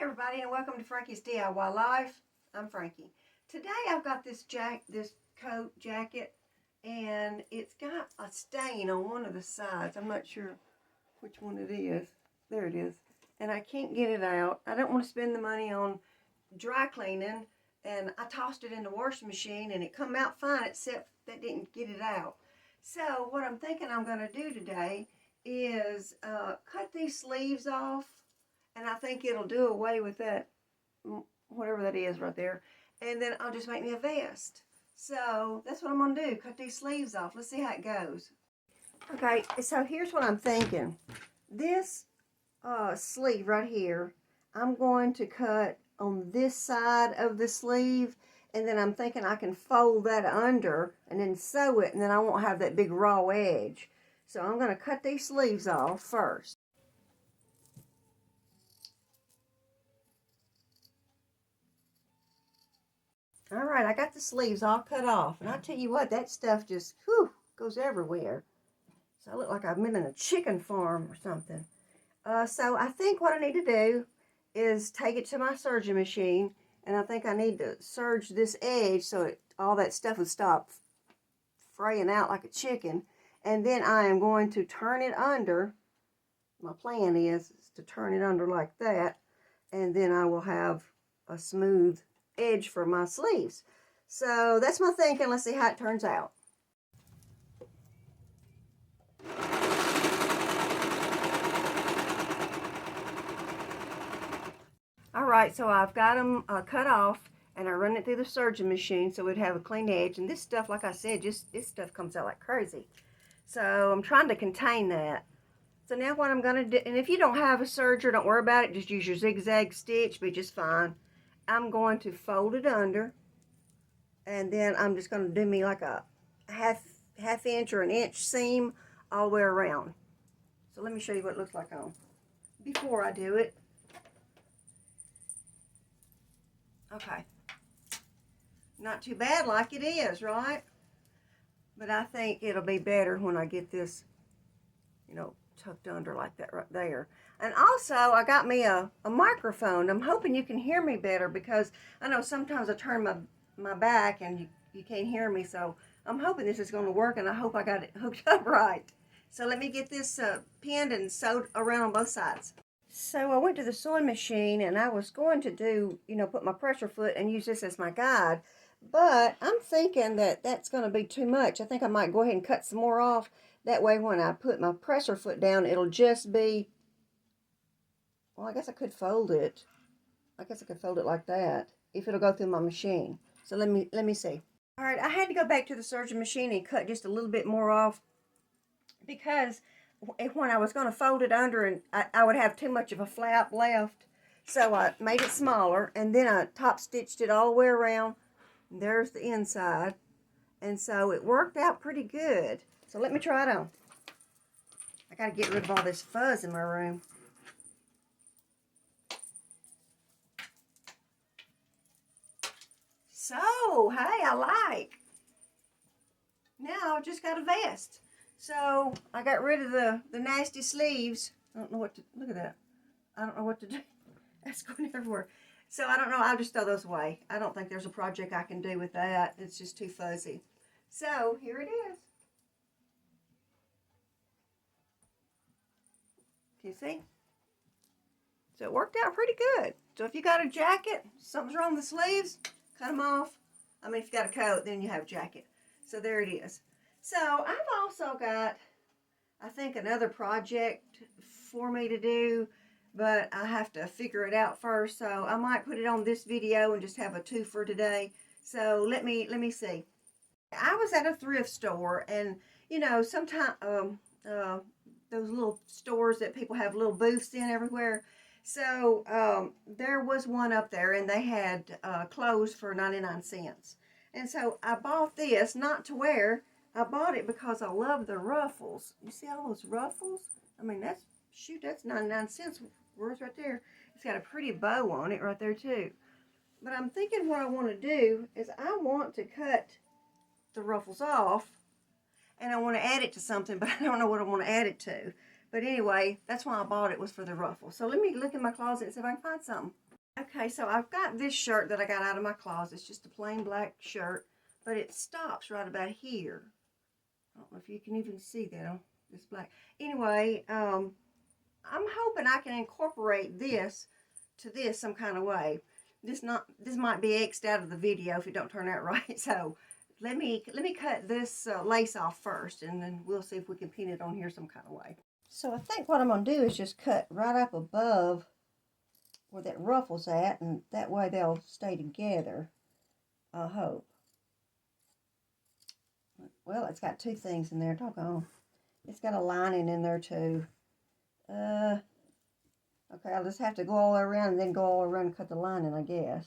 Everybody, and welcome to Frankie's DIY Life. I'm Frankie. Today I've got this coat jacket, and it's got a stain on one of the sides. I'm not sure which one it is. There it is. And I can't get it out. I don't want to spend the money on dry cleaning, and I tossed it in the washing machine and it come out fine, except that didn't get it out. So what I'm thinking I'm going to do today is cut these sleeves off. And I think it'll do away with that, whatever that is right there. And then I'll just make me a vest. So that's what I'm going to do, cut these sleeves off. Let's see how it goes. Okay, so here's what I'm thinking. This sleeve right here, I'm going to cut on this side of the sleeve. And then I'm thinking I can fold that under and then sew it. And then I won't have that big raw edge. So I'm going to cut these sleeves off first. All right, I got the sleeves all cut off. And I tell you what, that stuff just, goes everywhere. So I look like I've been in a chicken farm or something. So I think what I need to do is take it to my serging machine. And I think I need to serge this edge so all that stuff will stop fraying out like a chicken. And then I am going to turn it under. My plan is to turn it under like that. And then I will have a smooth edge for my sleeves. So that's my thinking. Let's see how it turns out. All right, so I've got them cut off, and I run it through the serging machine so it'd have a clean edge. And this stuff, like I said, this stuff comes out like crazy. So I'm trying to contain that. So now what I'm going to do, and if you don't have a serger, don't worry about it. Just use your zigzag stitch, be just fine. I'm going to fold it under, and then I'm just going to do me like a half inch or an inch seam all the way around. So let me show you what it looks like on before I do it. Okay. Not too bad like it is, right? But I think it'll be better when I get this, tucked under like that right there. And also, I got me a microphone. I'm hoping you can hear me better, because I know sometimes I turn my back and you can't hear me. So I'm hoping this is going to work, and I hope I got it hooked up right. So let me get this pinned and sewed around on both sides. So I went to the sewing machine, and I was going to do, put my pressure foot and use this as my guide. But I'm thinking that that's going to be too much. I think I might go ahead and cut some more off. That way when I put my pressure foot down, it'll just be, well, I guess I could fold it. I guess I could fold it like that if it'll go through my machine. So let me see. All right, I had to go back to the serging machine and cut just a little bit more off, because when I was going to fold it under, and I would have too much of a flap left. So I made it smaller, and then I top stitched it all the way around. There's the inside. And so it worked out pretty good. So let me try it on. I got to get rid of all this fuzz in my room. So, hey, I like. Now I've just got a vest. So I got rid of the nasty sleeves. I don't know what to, look at that. I don't know what to do. That's going everywhere. So I don't know, I'll just throw those away. I don't think there's a project I can do with that. It's just too fuzzy. So here it is. Can you see? So it worked out pretty good. So if you got a jacket, something's wrong with the sleeves, cut them off. I mean, if you got a coat, then you have a jacket. So there it is. So I've also got, I think, another project for me to do, but I have to figure it out first. So I might put it on this video and just have a two for today. So let me see. I was at a thrift store, and sometimes those little stores that people have little booths in everywhere. So there was one up there, and they had clothes for 99 cents. And so I bought this, not to wear. I bought it because I love the ruffles. You see all those ruffles? I mean, that's 99 cents worth right there. It's got a pretty bow on it right there too. But I'm thinking what I want to do is I want to cut the ruffles off, and I want to add it to something, but I don't know what I want to add it to. But anyway, that's why I bought it, was for the ruffles. So let me look in my closet and see if I can find something. Okay, so I've got this shirt that I got out of my closet. It's just a plain black shirt, but it stops right about here. I don't know if you can even see that on this black. Anyway, I'm hoping I can incorporate this to this some kind of way. This might be X'd out of the video if it don't turn out right. So let me cut this lace off first, and then we'll see if we can pin it on here some kind of way. So I think what I'm gonna do is just cut right up above where that ruffle's at, and that way they'll stay together, I hope. Well, it's got two things in there, doggone. It's got a lining in there too. Okay, I'll just have to go all the way around and then go all around and cut the lining, I guess.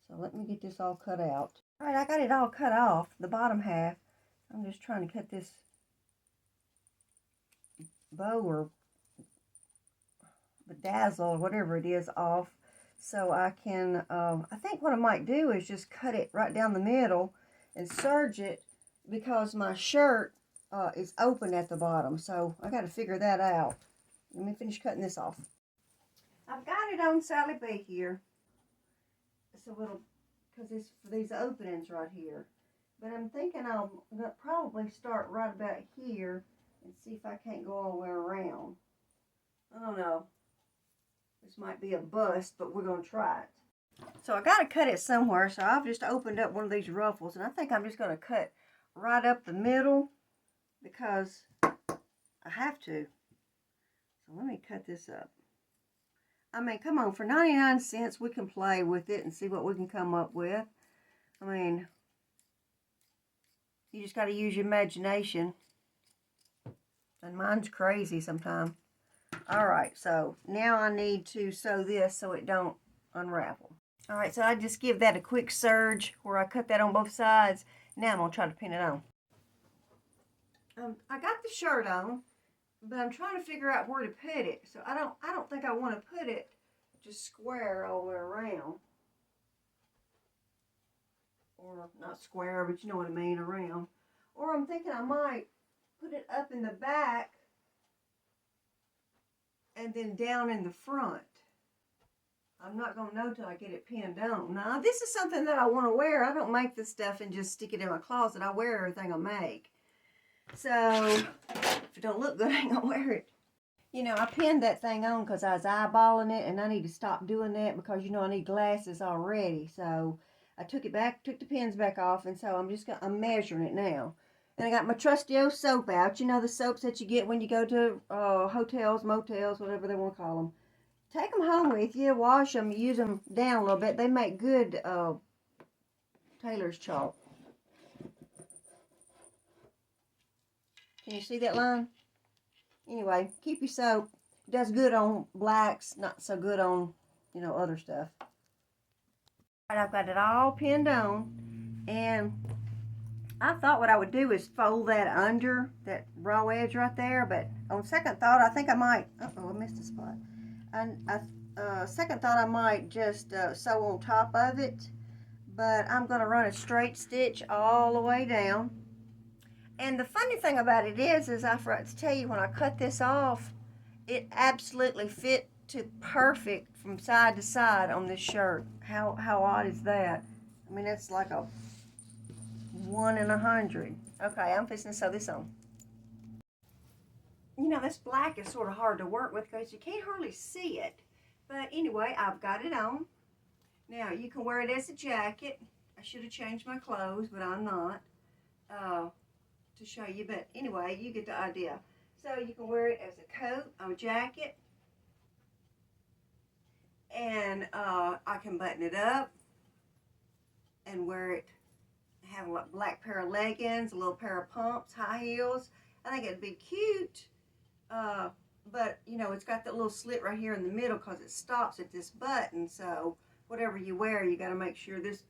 So let me get this all cut out. All right, I got it all cut off, the bottom half. I'm just trying to cut this bow or bedazzle or whatever it is off so I can, I think what I might do is just cut it right down the middle and serge it because my shirt is open at the bottom. So I got to figure that out. Let me finish cutting this off. I've got it on Sally B here. It's a little, because it's for these openings right here. But I'm thinking I'm going to probably start right about here and see if I can't go all the way around. I don't know. This might be a bust, but we're going to try it. So I got to cut it somewhere, so I've just opened up one of these ruffles, and I think I'm just going to cut right up the middle because I have to. So let me cut this up. I mean, come on, for 99 cents, we can play with it and see what we can come up with. I mean, you just got to use your imagination. And mine's crazy sometimes. All right, so now I need to sew this so it don't unravel. All right, so I just give that a quick serge where I cut that on both sides. Now I'm gonna try to pin it on. I got the shirt on, but I'm trying to figure out where to put it. So I don't think I want to put it just square all the way around. Or not square, but you know what I mean, around. Or I'm thinking I might put it up in the back and then down in the front. I'm not going to know till I get it pinned on. Now, this is something that I want to wear. I don't make this stuff and just stick it in my closet. I wear everything I make. So, if it don't look good, I ain't going to wear it. You know, I pinned that thing on because I was eyeballing it, and I need to stop doing that because, you know, I need glasses already. So, I took it back, took the pins back off, and so I'm measuring it now. And I got my trusty old soap out. You know, the soaps that you get when you go to hotels, motels, whatever they want to call them. Take them home with you, wash them, use them down a little bit. They make good tailor's chalk. Can you see that line? Anyway, keep your soap. It does good on blacks, not so good on, you know, other stuff. All right, I've got it all pinned on. And I thought what I would do is fold that under that raw edge right there. But on second thought, I think I might. Uh-oh, I missed a spot. Second thought, I might just sew on top of it, but I'm going to run a straight stitch all the way down. And the funny thing about it is I forgot to tell you, when I cut this off, it absolutely fit to perfect from side to side on this shirt. How odd is that? I mean, it's like a 1 in 100. Okay, I'm fixing to sew this on. You know, this black is sort of hard to work with because you can't hardly see it. But anyway, I've got it on. Now, you can wear it as a jacket. I should have changed my clothes, but I'm not to show you. But anyway, you get the idea. So you can wear it as a coat, a jacket. And I can button it up and wear it, have a black pair of leggings, a little pair of pumps, high heels. I think it'd be cute. But, you know, it's got that little slit right here in the middle because it stops at this button. So whatever you wear, you got to make sure this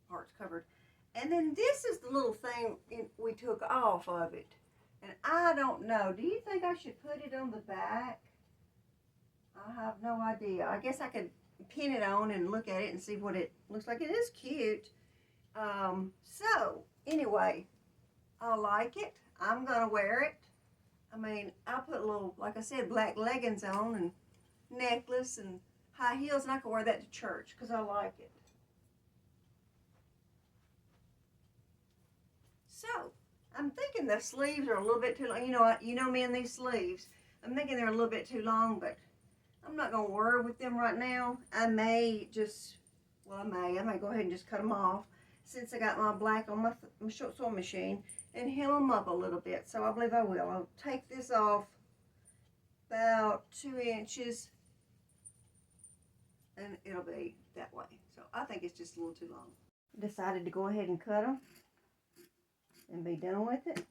part's covered. And then this is the little thing we took off of it. And I don't know. Do you think I should put it on the back? I have no idea. I guess I could pin it on and look at it and see what it looks like. It is cute. So, anyway, I like it. I'm going to wear it. I mean, I'll put a little, like I said, black leggings on and necklace and high heels, and I can wear that to church because I like it. So, I'm thinking the sleeves are a little bit too long. You know me and these sleeves. I'm thinking they're a little bit too long, but I'm not going to worry with them right now. I may go ahead and just cut them off since I got my black on my short sewing machine and hem them up a little bit. So I believe I will. I'll take this off about 2 inches and it'll be that way. So I think it's just a little too long. Decided to go ahead and cut them and be done with it.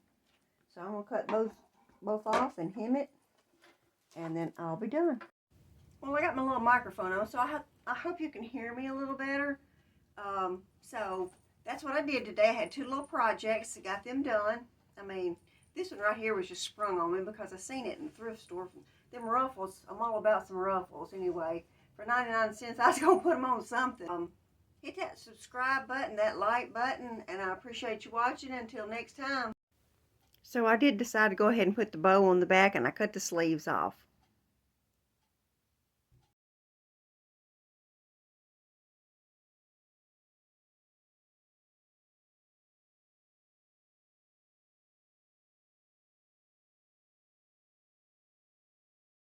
So I'm going to cut both off and hem it, and then I'll be done. Well, I got my little microphone on, so I hope you can hear me a little better. So that's what I did today. I had 2 little projects. I got them done. I mean, this one right here was just sprung on me because I seen it in the thrift store. Them ruffles, I'm all about some ruffles anyway. For 99 cents, I was going to put them on something. Hit that subscribe button, that like button, and I appreciate you watching. Until next time. So I did decide to go ahead and put the bow on the back, and I cut the sleeves off.